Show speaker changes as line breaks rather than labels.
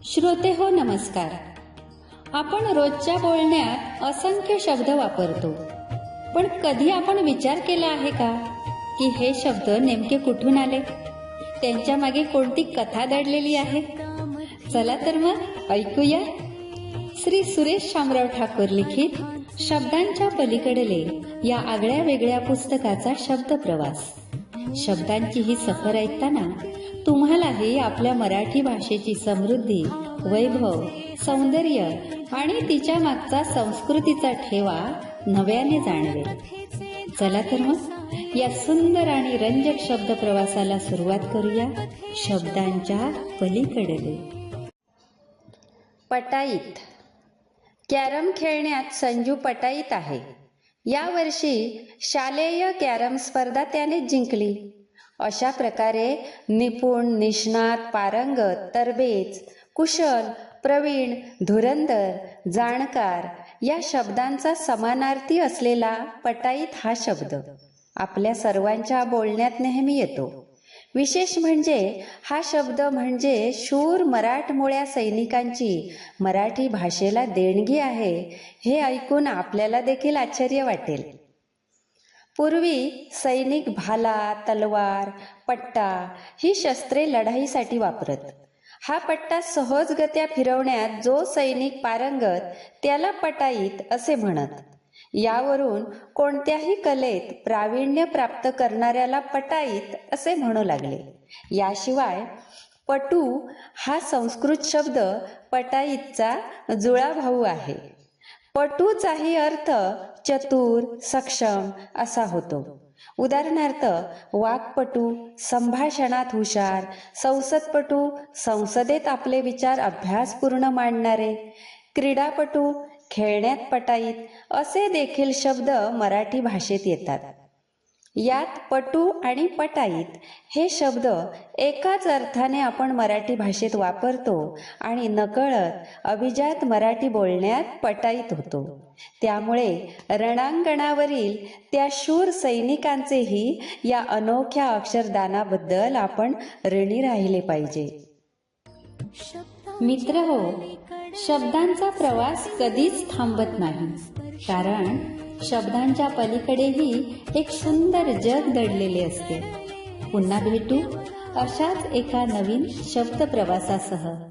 श्रोते हो नमस्कार. आपण रोजच्या बोलण्यात असंख्य शब्द वापरतो, पण कधी आपण विचार केला आहे का की हे शब्द नेमके कुठून आले, त्यांच्या मागे कोणती कथा दडलेली आहे? चला तर मग ऐकूया. श्री सुरेश शामराव ठाकूर लिखित शब्दांच्या पलीकडले या आगळ्या वेगळ्या पुस्तकाचा शब्द प्रवास. शब्दांची ही सफर ऐकताना तुम्हालाही आपल्या मराठी भाषेची समृद्धी, वैभव, सौंदर्य आणि तिच्या मागचा संस्कृतीचा ठेवा नव्याने जाणवेल. चला तर मग या सुंदर आणि रंजक शब्द प्रवासाला सुरुवात करूया. शब्दांच्या पलीकडले. पटाईत. कॅरम खेळण्यात संजू पटाईत आहे. यावर्षी शालेय कॅरम स्पर्धा त्याने जिंकली. अशा प्रकारे निपुण, निष्णात, पारंगत, तरबेज, कुशल, प्रवीण, धुरंधर, जाणकार या शब्दांचा समानार्थी असलेला पटाईत हा शब्द आपल्या सर्वांच्या बोलण्यात नेहमी येतो. विशेष म्हणजे हा शब्द म्हणजे शूर मराठमोळ्या सैनिकांची मराठी भाषेला देणगी आहे हे ऐकून आपल्याला देखील आश्चर्य वाटेल. पूर्वी सैनिक भाला, तलवार, पट्टा ही शस्त्रे लढाईसाठी वापरत. हा पट्टा सहजगत्या फिरवण्यात जो सैनिक पारंगत त्याला पटाईत असे म्हणत. यावरून कोणत्याही कलेत प्रावीण्य प्राप्त करणाऱ्याला पटाईत असे म्हणू लागले. याशिवाय पटू हा संस्कृत शब्द पटाईतचा जुळा भाऊ आहे. पटूचाही अर्थ चतुर, सक्षम असा होतो. उदाहरणार्थ वाक्पटू संभाषणात हुशार, संसदपटू संसदेत आपले विचार अभ्यासपूर्ण मांडणारे, क्रीडापटू खेळण्यात पटाईत असे देखील शब्द मराठी भाषेत येतात. यात पटू आणि पटाईत हे शब्द एकाच अर्थाने आपण मराठी भाषेत वापरतो आणि नकळत अभिजात मराठी बोलण्यात पटाईत होतो. त्यामुळे रणांगणावरील त्या शूर सैनिकांचेही या अनोख्या अक्षरदानाबद्दल आपण ऋणी राहिले पाहिजे. मित्र हो, शब्दांचा प्रवास कधीच थांबत नाही, कारण शब्दांच्या पलीकडेही एक सुंदर जग दडलेले असते. पुन्हा भेटू अशाच एका नवीन शब्द प्रवासासह.